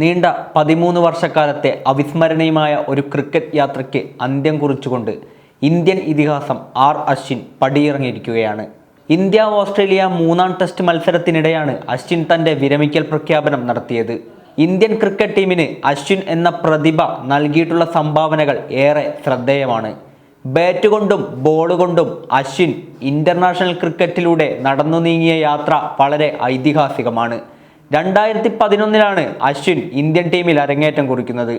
നീണ്ട 13 വർഷക്കാലത്തെ അവിസ്മരണീയമായ ഒരു ക്രിക്കറ്റ് യാത്രയ്ക്ക് അന്ത്യം കുറിച്ചുകൊണ്ട് ഇന്ത്യൻ ഇതിഹാസം അശ്വിൻ പടിയിറങ്ങിയിരിക്കുകയാണ്. ഇന്ത്യ ഓസ്ട്രേലിയ മൂന്നാം ടെസ്റ്റ് മത്സരത്തിനിടെയാണ് അശ്വിൻ തൻ്റെ വിരമിക്കൽ പ്രഖ്യാപനം നടത്തിയത്. ഇന്ത്യൻ ക്രിക്കറ്റ് ടീമിന് അശ്വിൻ എന്ന പ്രതിഭ നൽകിയിട്ടുള്ള സംഭാവനകൾ ഏറെ ശ്രദ്ധേയമാണ്. ബാറ്റ് കൊണ്ടും ബോൾ കൊണ്ടും അശ്വിൻ ഇന്റർനാഷണൽ ക്രിക്കറ്റിലൂടെ നടന്നു നീങ്ങിയ യാത്ര വളരെ ഐതിഹാസികമാണ്. 2011 അശ്വിൻ ഇന്ത്യൻ ടീമിൽ അരങ്ങേറ്റം കുറിക്കുന്നത്.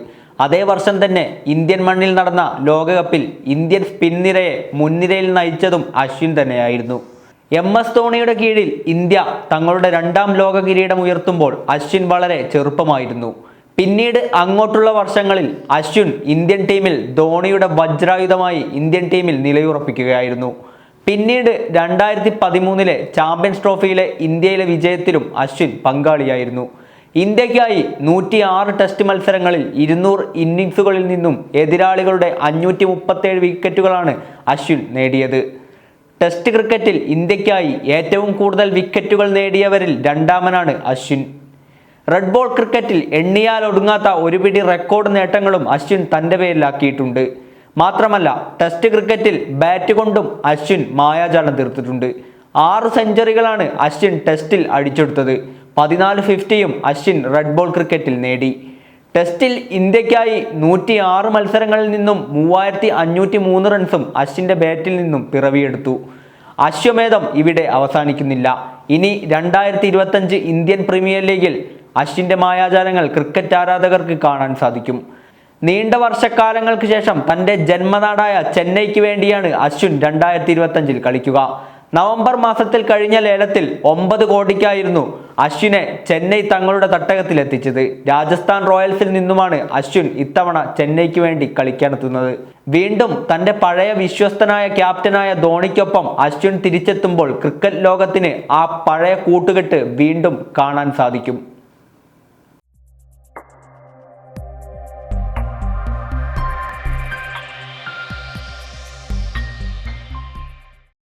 അതേ വർഷം തന്നെ ഇന്ത്യൻ മണ്ണിൽ നടന്ന ലോകകപ്പിൽ ഇന്ത്യൻ സ്പിൻ നിരയെ മുൻനിരയിൽ നയിച്ചതും അശ്വിൻ തന്നെയായിരുന്നു. MS ധോണിയുടെ കീഴിൽ ഇന്ത്യ തങ്ങളുടെ രണ്ടാം ലോക കിരീടം ഉയർത്തുമ്പോൾ അശ്വിൻ വളരെ ചെറുപ്പമായിരുന്നു. പിന്നീട് അങ്ങോട്ടുള്ള വർഷങ്ങളിൽ അശ്വിൻ ഇന്ത്യൻ ടീമിൽ ധോണിയുടെ വജ്രായുധമായി ഇന്ത്യൻ ടീമിൽ നിലയുറപ്പിക്കുകയായിരുന്നു. പിന്നീട് 2013 ചാമ്പ്യൻസ് ട്രോഫിയിലെ ഇന്ത്യയിലെ വിജയത്തിലും അശ്വിൻ പങ്കാളിയായിരുന്നു. ഇന്ത്യക്കായി 106 ടെസ്റ്റ് മത്സരങ്ങളിൽ 200 ഇന്നിംഗ്സുകളിൽ നിന്നും എതിരാളികളുടെ 537 വിക്കറ്റുകളാണ് അശ്വിൻ നേടിയത്. ടെസ്റ്റ് ക്രിക്കറ്റിൽ ഇന്ത്യക്കായി ഏറ്റവും കൂടുതൽ വിക്കറ്റുകൾ നേടിയവരിൽ രണ്ടാമനാണ് അശ്വിൻ. റെഡ് ബോൾ ക്രിക്കറ്റിൽ എണ്ണിയാൽ ഒടുങ്ങാത്ത ഒരു പിടി റെക്കോർഡ് നേട്ടങ്ങളും അശ്വിൻ തൻ്റെ പേരിലാക്കിയിട്ടുണ്ട്. മാത്രമല്ല, ടെസ്റ്റ് ക്രിക്കറ്റിൽ ബാറ്റ് കൊണ്ടും അശ്വിൻ മായാജാലം തീർത്തിട്ടുണ്ട്. 6 സെഞ്ചുറികളാണ് അശ്വിൻ ടെസ്റ്റിൽ അടിച്ചെടുത്തത്. 14 50യും അശ്വിൻ റെഡ് ബോൾ ക്രിക്കറ്റിൽ നേടി. ടെസ്റ്റിൽ ഇന്ത്യക്കായി 106 മത്സരങ്ങളിൽ നിന്നും 3503 റൺസും അശ്വിൻ്റെ ബാറ്റിൽ നിന്നും പിറവിയെടുത്തു. അശ്വമേധം ഇവിടെ അവസാനിക്കുന്നില്ല. ഇനി 2025 ഇന്ത്യൻ പ്രീമിയർ ലീഗിൽ അശ്വിൻ്റെ മായാജാലങ്ങൾ ക്രിക്കറ്റ് ആരാധകർക്ക് കാണാൻ സാധിക്കും. നീണ്ട വർഷക്കാലങ്ങൾക്ക് ശേഷം തൻ്റെ ജന്മനാടായ ചെന്നൈക്ക് വേണ്ടിയാണ് അശ്വിൻ 2025 കളിക്കുക. നവംബർ മാസത്തിൽ കഴിഞ്ഞ ലേലത്തിൽ 9 കോടിക്കായിരുന്നു അശ്വിനെ ചെന്നൈ തങ്ങളുടെ തട്ടകത്തിലെത്തിച്ചത്. രാജസ്ഥാൻ റോയൽസിൽ നിന്നുമാണ് അശ്വിൻ ഇത്തവണ ചെന്നൈക്ക് വേണ്ടി കളിക്കാനെത്തുന്നത്. വീണ്ടും തൻ്റെ പഴയ വിശ്വസ്തനായ ക്യാപ്റ്റനായ ധോണിക്കൊപ്പം അശ്വിൻ തിരിച്ചെത്തുമ്പോൾ ക്രിക്കറ്റ് ലോകത്തിന് ആ പഴയ കൂട്ടുകെട്ട് വീണ്ടും കാണാൻ സാധിക്കും.